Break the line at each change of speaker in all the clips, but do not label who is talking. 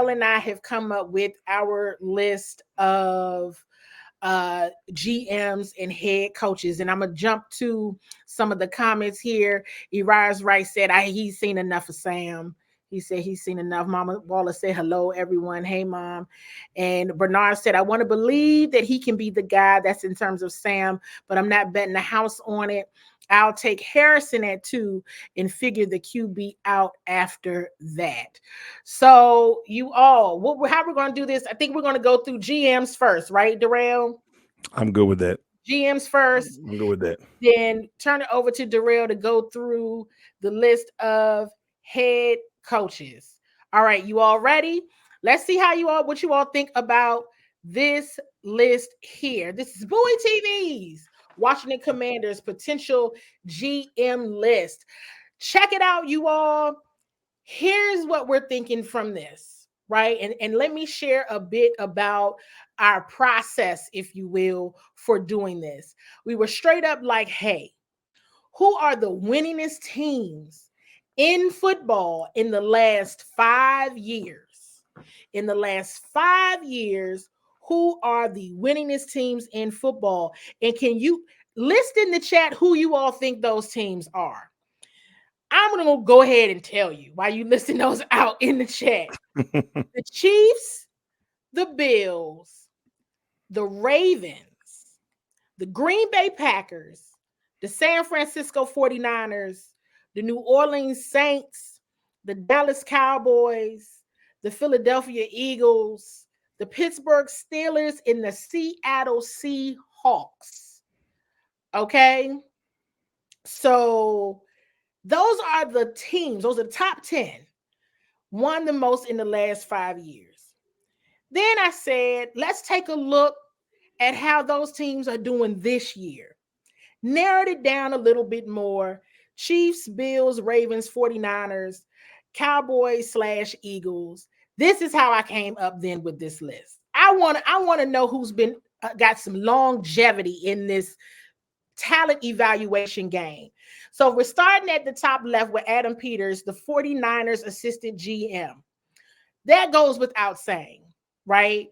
and I have come up with our list of GMs and head coaches. And I'm gonna jump to some of the comments here. Erias Wright said he's seen enough of Sam. He said he's seen enough. Mama Waller said hello, everyone. Hey, mom. And Bernard said, I want to believe that he can be the guy. That's in terms of Sam, but I'm not betting the house on it. I'll take Harrison at 2 and figure the QB out after that. So you all, how we're going to do this? I think we're going to go through GMs first, right, Darrell?
I'm good with that.
GMs first.
I'm good with that.
Then turn it over to Darrell to go through the list of head coaches. All right, you all ready? Let's see what you all think about this list here. This is Bowie TV's Washington Commanders potential GM list. Check it out, you all. Here's what we're thinking from this, right? And let me share a bit about our process, if you will, for doing this. We were straight up like, hey, who are the winningest teams in football in the last 5 years? In the last 5 years, who are the winningest teams in football? And can you list in the chat who you all think those teams are? I'm going to go ahead and tell you while you listen those out in the chat. The Chiefs, the Bills, the Ravens, the Green Bay Packers, the San Francisco 49ers, the New Orleans Saints, the Dallas Cowboys, the Philadelphia Eagles, the Pittsburgh Steelers, and the Seattle Seahawks. Okay? So those are the teams. Those are the top 10. Won the most in the last 5 years. Then I said, let's take a look at how those teams are doing this year. Narrowed it down a little bit more. Chiefs, Bills, Ravens, 49ers, Cowboys / Eagles. This is how I came up then with this list. I want to know who's been got some longevity in this talent evaluation game. So we're starting at the top left with Adam Peters, the 49ers assistant GM. That goes without saying, right?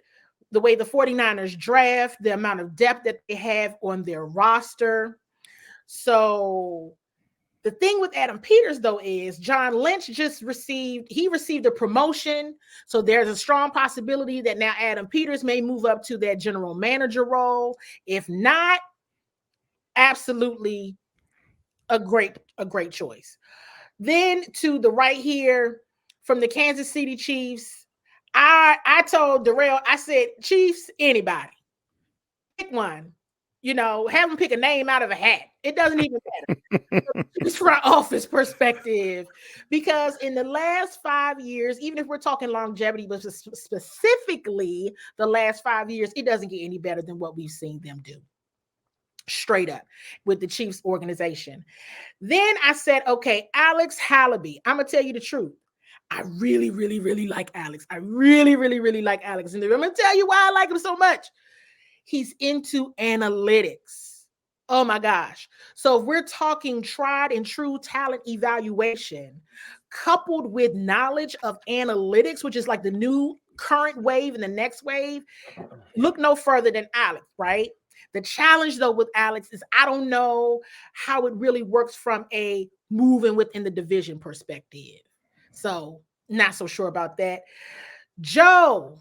The way the 49ers draft, the amount of depth that they have on their roster. So the thing with Adam Peters, though, is John Lynch received a promotion. So there's a strong possibility that now Adam Peters may move up to that general manager role. If not, absolutely a great choice. Then to the right here from the Kansas City Chiefs, I told Darrell, I said, Chiefs, anybody. Pick one. Have them pick a name out of a hat. It doesn't even matter. It's from office perspective. Because in the last 5 years, even if we're talking longevity, but specifically the last 5 years, it doesn't get any better than what we've seen them do. Straight up with the Chiefs organization. Then I said, okay, Alex Hallaby. I'm going to tell you the truth. I really, really, really like Alex. I really, really, really like Alex. And I'm going to tell you why I like him so much. He's into analytics. Oh my gosh. So if we're talking tried and true talent evaluation, coupled with knowledge of analytics, which is like the new current wave and the next wave, look no further than Alex, right? The challenge, though, with Alex is I don't know how it really works from a moving within the division perspective. So not so sure about that. Joe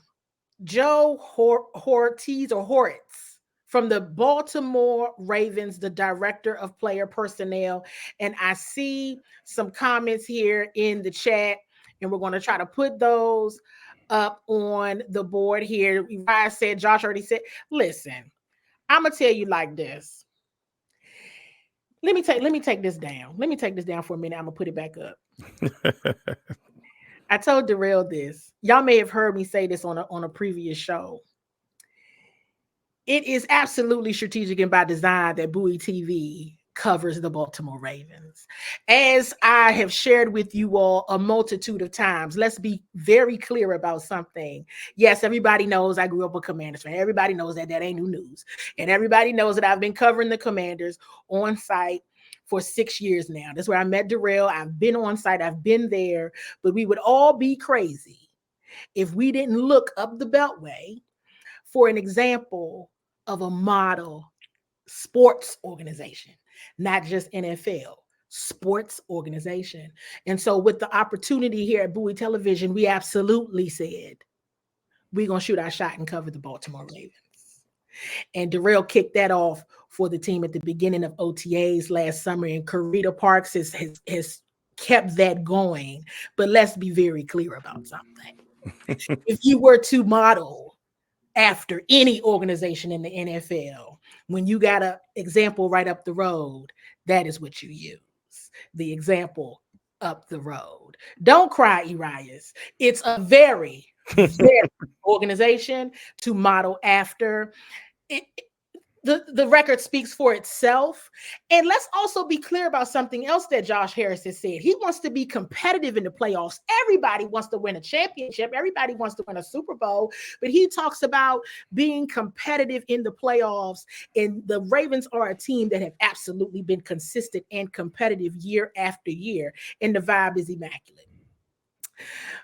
Hortiz or Horitz from the Baltimore Ravens, the director of player personnel. And I see some comments here in the chat, and we're going to try to put those up on the board here. Josh already said, listen, I'm gonna tell you like this. Let me take this down. Let me take this down for a minute. I'm gonna put it back up. I told Darrell this. Y'all may have heard me say this on a previous show. It is absolutely strategic and by design that Bowie TV covers the Baltimore Ravens. As I have shared with you all a multitude of times, let's be very clear about something. Yes, everybody knows I grew up a Commanders fan. Everybody knows that ain't new news. And everybody knows that I've been covering the Commanders on site for 6 years now. That's where I met Darrell. I've been on site. I've been there. But we would all be crazy if we didn't look up the Beltway for an example of a model sports organization, not just NFL, sports organization. And so, with the opportunity here at Bowie Television, we absolutely said, we're going to shoot our shot and cover the Baltimore Ravens. And Darrell kicked that off for the team at the beginning of OTAs last summer, and Karita Parks has kept that going. But let's be very clear about something. If you were to model after any organization in the NFL, when you got an example right up the road, that is what you use. The example up the road. Don't cry, Urias. It's a very, very organization to model after. It, the record speaks for itself. And let's also be clear about something else that Josh Harris has said. He wants to be competitive in the playoffs. Everybody wants to win a championship. Everybody wants to win a Super Bowl. But he talks about being competitive in the playoffs. And the Ravens are a team that have absolutely been consistent and competitive year after year. And the vibe is immaculate.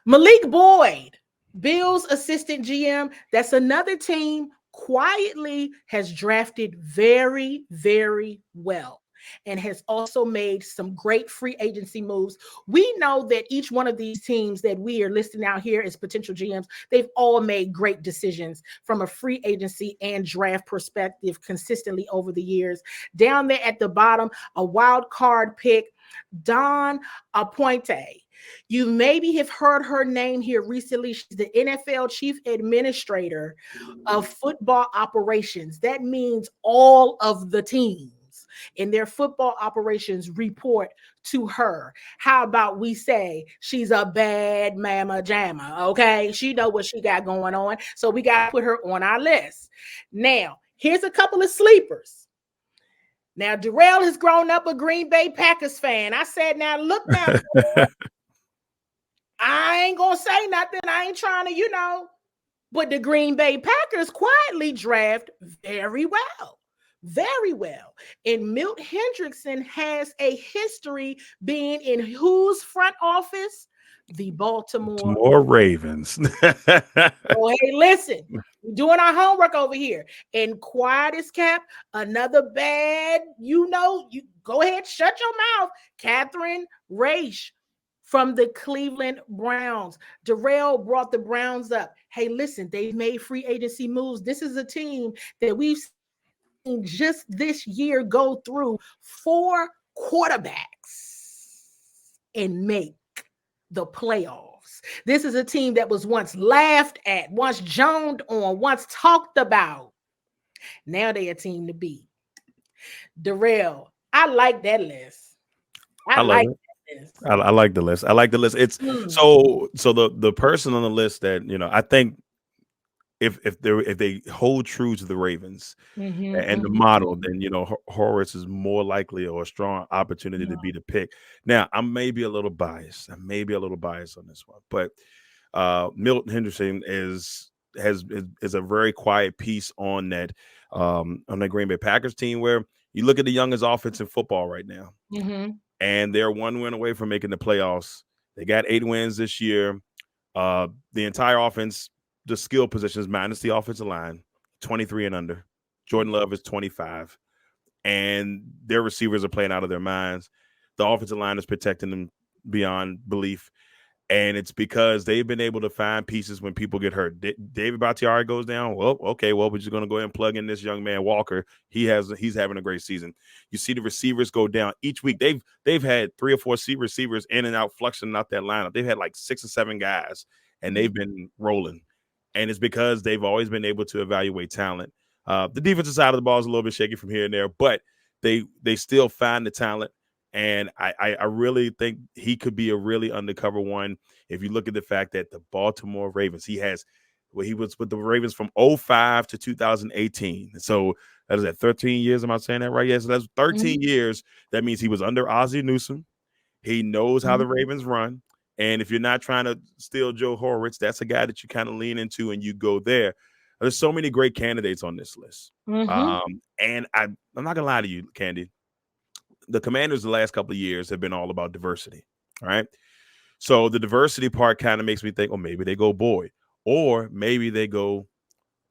Malik Boyd, Bills assistant GM. That's another team quietly has drafted very, very well and has also made some great free agency moves. We know that each one of these teams that we are listing out here as potential GMs, they've all made great decisions from a free agency and draft perspective consistently over the years. Down there at the bottom, a wild card pick, Don Appointe. You maybe have heard her name here recently. She's the NFL chief administrator of football operations. That means all of the teams in their football operations report to her. How about we say she's a bad mama jamma, okay? She know what she got going on, so we got to put her on our list. Now, here's a couple of sleepers. Now, Darrell has grown up a Green Bay Packers fan. I said, now, look now, I ain't going to say nothing. I ain't trying to, but the Green Bay Packers quietly draft very well. Very well. And Milt Hendrickson has a history being in whose front office? The Baltimore
Ravens.
Oh, hey, listen, we're doing our homework over here. And quiet as kept, another bad, you go ahead, shut your mouth. Catherine Raish from the Cleveland Browns. Darrell brought the Browns up. Hey, listen, they've made free agency moves. This is a team that we've seen just this year go through 4 quarterbacks and make the playoffs. This is a team that was once laughed at, once joned on, once talked about. Now they're a team to beat. Darrell, I like that list.
I love it. I like the list. I like the list. It's so the person on the list that I think if they hold true to the Ravens and the model, then Horowitz is more likely or a strong opportunity to be the pick. Now I may be a little biased. on this one, but Milton Henderson is a very quiet piece on that Green Bay Packers team, where you look at the youngest offense in football right now. And they're 1 win away from making the playoffs. They got 8 wins this year. The entire offense, the skill positions minus the offensive line, 23 and under. Jordan Love is 25. And their receivers are playing out of their minds. The offensive line is protecting them beyond belief. And it's because they've been able to find pieces when people get hurt. David Bakhtiari goes down. Well, okay, we're just going to go ahead and plug in this young man, Walker. He's having a great season. You see the receivers go down each week. They've had 3 or 4 receivers in and out, flushing out that lineup. They've had like 6 or 7 guys, and they've been rolling. And it's because they've always been able to evaluate talent. The defensive side of the ball is a little bit shaky from here and there, but they still find the talent. And I really think he could be a really undercover one. If you look at the fact that the Baltimore Ravens, he was with the Ravens from 2005 to 2018. So that is 13 years. Am I saying that right? Yes. So that's 13 years. That means he was under Ozzie Newsome. He knows how the Ravens run. And if you're not trying to steal Joe Horowitz, that's a guy that you kind of lean into and you go there. There's so many great candidates on this list. And I'm not going to lie to you, Candi. The Commanders the last couple of years have been all about diversity, all right? So the diversity part kind of makes me think, oh, maybe they go boy, or maybe they go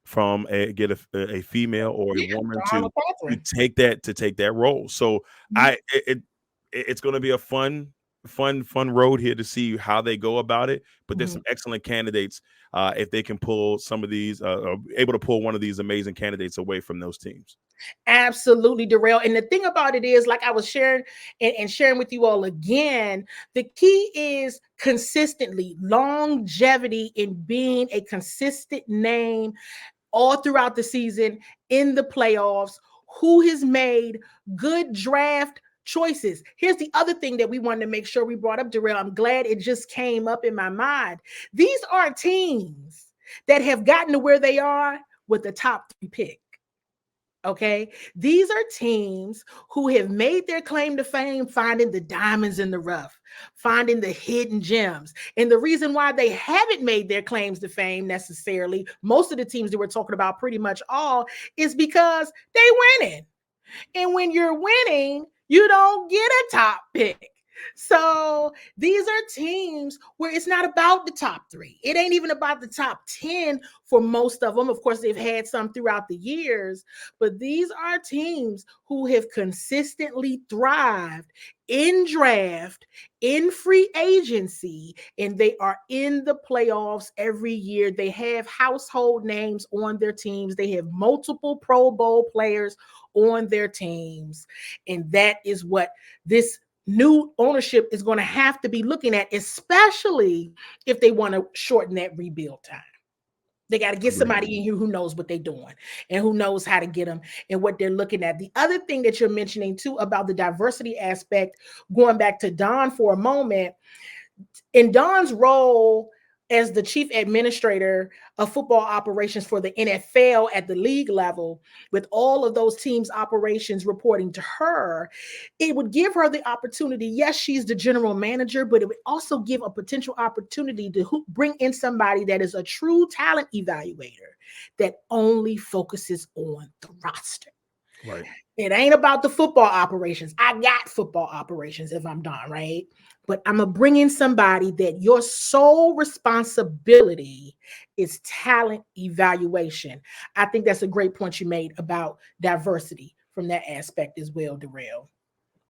from get a female or a
Yeah,
woman
Dawn or
to
Catherine.
take that role. So
Mhm.
it's going to be a fun road here to see how they go about it. But there's
Mhm.
some excellent candidates if they can pull some of these, able to pull one of these amazing candidates away from those teams.
Absolutely, Darrell. And the thing about it is, like I was sharing and sharing with you all again, the key is consistently longevity in being a consistent name all throughout the season in the playoffs, who has made good draft choices. Here's the other thing that we wanted to make sure we brought up, Darrell. I'm glad it just came up in my mind. These are teams that have gotten to where they are with the top 3 pick. Okay. These are teams who have made their claim to fame finding the diamonds in the rough, finding the hidden gems. And the reason why they haven't made their claims to fame necessarily, most of the teams that we're talking about, pretty much all, is because they winning. And when you're winning, you don't get a top pick. So these are teams where it's not about the top 3. It ain't even about the top 10 for most of them. Of course, they've had some throughout the years, but these are teams who have consistently thrived in draft, in free agency, and they are in the playoffs every year. They have household names on their teams. They have multiple Pro Bowl players on their teams. And that is what this new ownership is going to have to be looking at, especially if they want to shorten that rebuild time. They got to get
Agreed.
somebody in here who knows what they're doing and who knows how to get them and what they're looking at. The other thing that you're mentioning too about the diversity aspect, going back to Don for a moment, in Don's role as the chief administrator of football operations for the NFL at the league level, with all of those teams' operations reporting to her, it would give her the opportunity. Yes, she's the general manager, but it would also give a potential opportunity to bring in somebody that is a true talent evaluator that only focuses on the roster.
Right.
It ain't about the football operations. I got football operations if I'm done, right? But I'm going to bring in somebody that your sole responsibility is talent evaluation. I think that's a great point you made about diversity from that aspect as well, Darrell.